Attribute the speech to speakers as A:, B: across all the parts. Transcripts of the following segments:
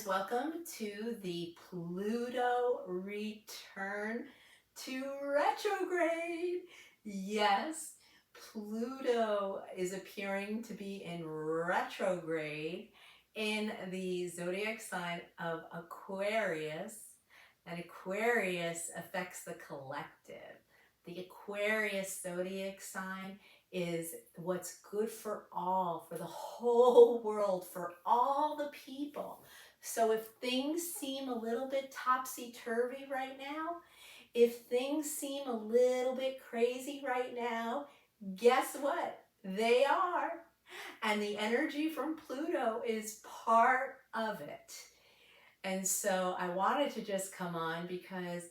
A: Welcome to the Pluto return to retrograde. Yes, Pluto is appearing to be in retrograde in the zodiac sign of Aquarius, and Aquarius affects the collective. The Aquarius zodiac sign is what's good for all, for the whole world, for all the people. So if things seem a little bit topsy-turvy right now, if things seem a little bit crazy right now, guess what? They are. And the energy from Pluto is part of it. And so I wanted to just come on because,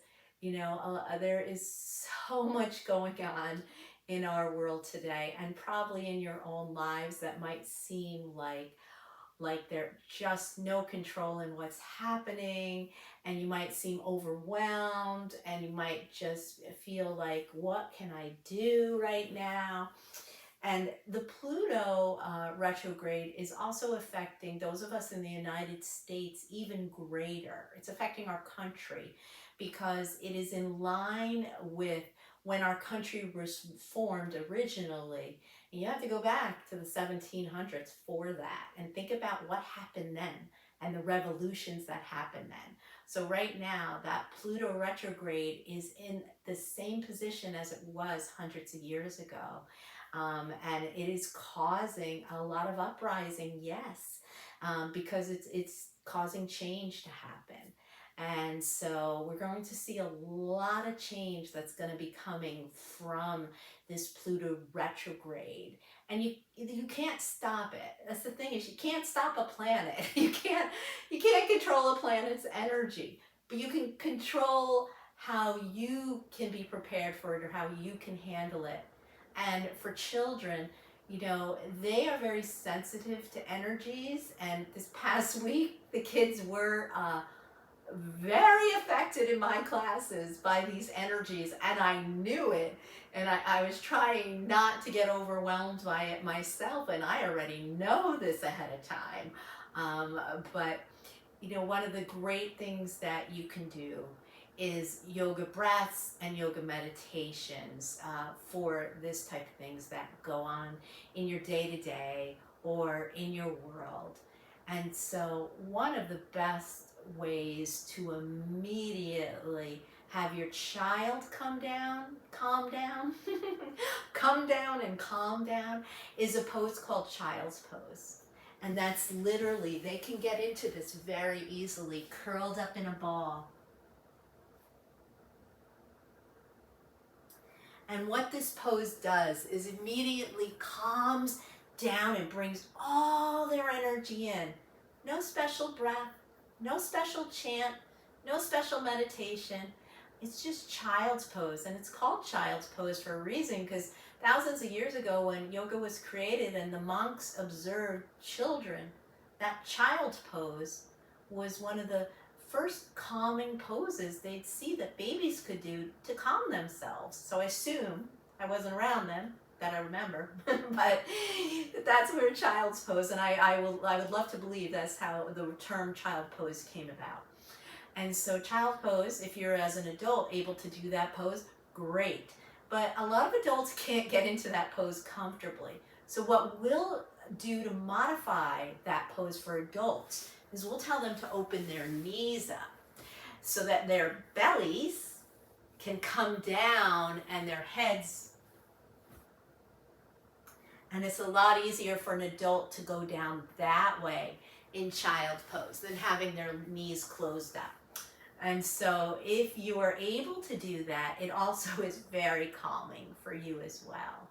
A: there is so much going on in our world today, and probably in your own lives that might seem like there's just no control in what's happening, and you might seem overwhelmed, and you might just feel like, what can I do right now? And the Pluto retrograde is also affecting those of us in the United States even greater. It's affecting our country because it is in line with when our country was formed originally. And you have to go back to the 1700s for that and think about what happened then and the revolutions that happened then. So right now, that Pluto retrograde is in the same position as it was hundreds of years ago. And it is causing a lot of uprising, yes, because it's causing change to happen. And so we're going to see a lot of change that's going to be coming from this Pluto retrograde. And you can't stop it. That's the thing, is you can't stop a planet. You can't control a planet's energy, but you can control how you can be prepared for it or how you can handle it. And for children, they are very sensitive to energies. And this past week, the kids were very affected in my classes by these energies, and I knew it. And I was trying not to get overwhelmed by it myself, and I already know this ahead of time. But one of the great things that you can do is yoga breaths and yoga meditations for this type of things that go on in your day-to-day or in your world. And so one of the best ways to immediately have your child calm down, come down and calm down, is a pose called child's pose. And that's literally, they can get into this very easily, curled up in a ball. And what this pose does is immediately calms down and brings all their energy in. No special breath, no special chant, no special meditation. It's just child's pose. And it's called child's pose for a reason, because thousands of years ago when yoga was created and the monks observed children, that child's pose was one of the first calming poses they'd see that babies could do to calm themselves. So I assume, I wasn't around then, that I remember, but that's where child's pose, and I would love to believe that's how the term child pose came about. And so child pose, if you're as an adult able to do that pose, great. But a lot of adults can't get into that pose comfortably. So what we'll do to modify that pose for adults is we'll tell them to open their knees up so that their bellies can come down and their heads. And it's a lot easier for an adult to go down that way in child pose than having their knees closed up. And so if you are able to do that, it also is very calming for you as well.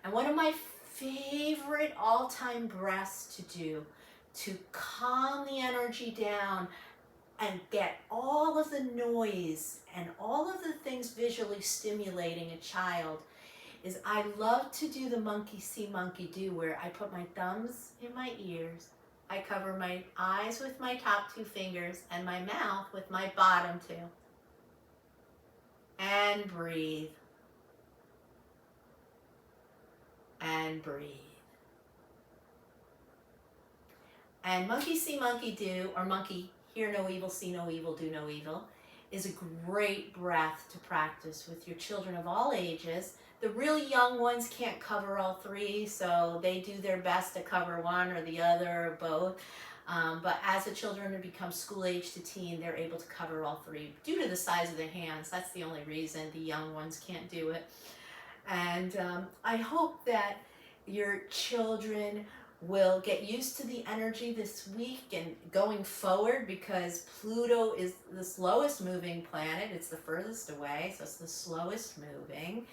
A: And one of my favorite all-time breaths to do to calm the energy down and get all of the noise and all of the things visually stimulating a child is, I love to do the monkey see, monkey do, where I put my thumbs in my ears, I cover my eyes with my top two fingers and my mouth with my bottom two, and breathe, and breathe. And monkey see, monkey do, or monkey hear no evil, see no evil, do no evil, is a great breath to practice with your children of all ages. The really young ones can't cover all three, so they do their best to cover one or the other or both. But as the children become school age to teen, they're able to cover all three due to the size of their hands. That's the only reason the young ones can't do it. And I hope that your children will get used to the energy this week and going forward, because Pluto is the slowest moving planet. It's the furthest away, so it's the slowest moving.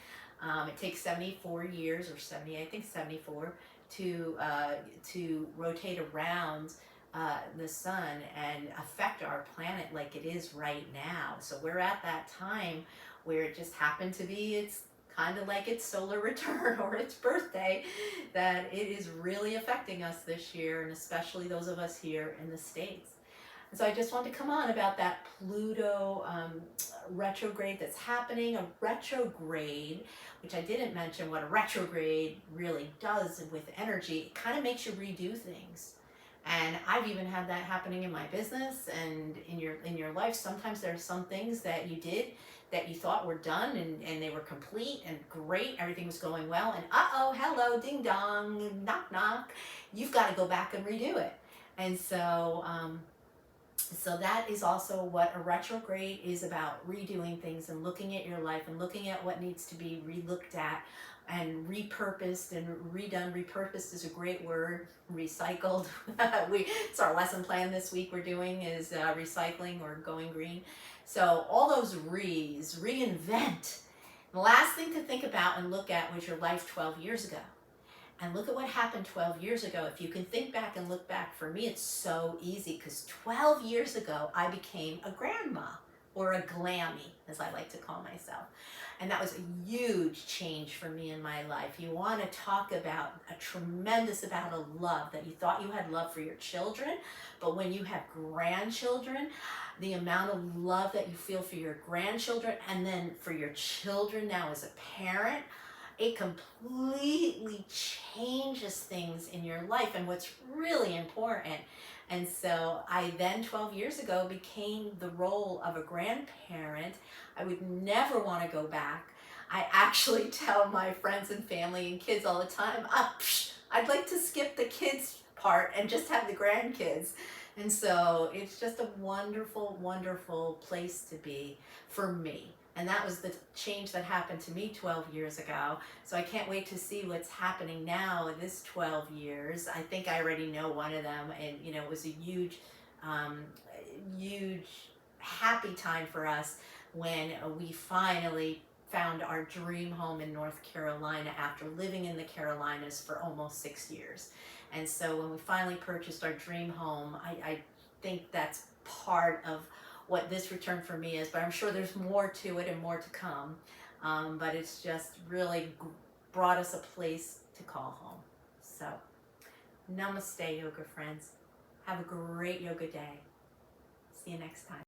A: It takes 74 years, or 70, I think 74, to rotate around the sun and affect our planet like it is right now. So we're at that time where it just happened to be, it's kind of like its solar return or its birthday, that it is really affecting us this year, and especially those of us here in the States. And so I just wanted to come on about that Pluto retrograde that's happening. A retrograde, which I didn't mention what a retrograde really does with energy, it kind of makes you redo things. And I've even had that happening in my business and in your life. Sometimes there are some things that you did that you thought were done, and they were complete and great. Everything was going well. And uh-oh, hello, ding dong, knock knock. You've got to go back and redo it. And so so that is also what a retrograde is about, redoing things and looking at your life and looking at what needs to be re-looked at and repurposed and redone. Repurposed is a great word. Recycled. It's our lesson plan this week we're doing is recycling or going green. So all those reinvent. The last thing to think about and look at was your life 12 years ago. And look at what happened 12 years ago. If you can think back and look back, for me it's so easy, because 12 years ago I became a grandma, or a glammy, as I like to call myself. And that was a huge change for me in my life. You want to talk about a tremendous amount of love, that you thought you had love for your children, but when you have grandchildren, the amount of love that you feel for your grandchildren and then for your children now as a parent, it completely changes things in your life and what's really important. And so I then 12 years ago became the role of a grandparent. I would never want to go back. I actually tell my friends and family and kids all the time, I'd like to skip the kids part and just have the grandkids. And so it's just a wonderful, wonderful place to be for me. And that was the change that happened to me 12 years ago. So I can't wait to see what's happening now in this 12 years. I think I already know one of them. And, you know, it was a huge, huge happy time for us when we finally found our dream home in North Carolina after living in the Carolinas for almost 6 years. And so when we finally purchased our dream home, I think that's part of what this return for me is, but I'm sure there's more to it and more to come. But it's just really brought us a place to call home. So, namaste, yoga friends. Have a great yoga day. See you next time.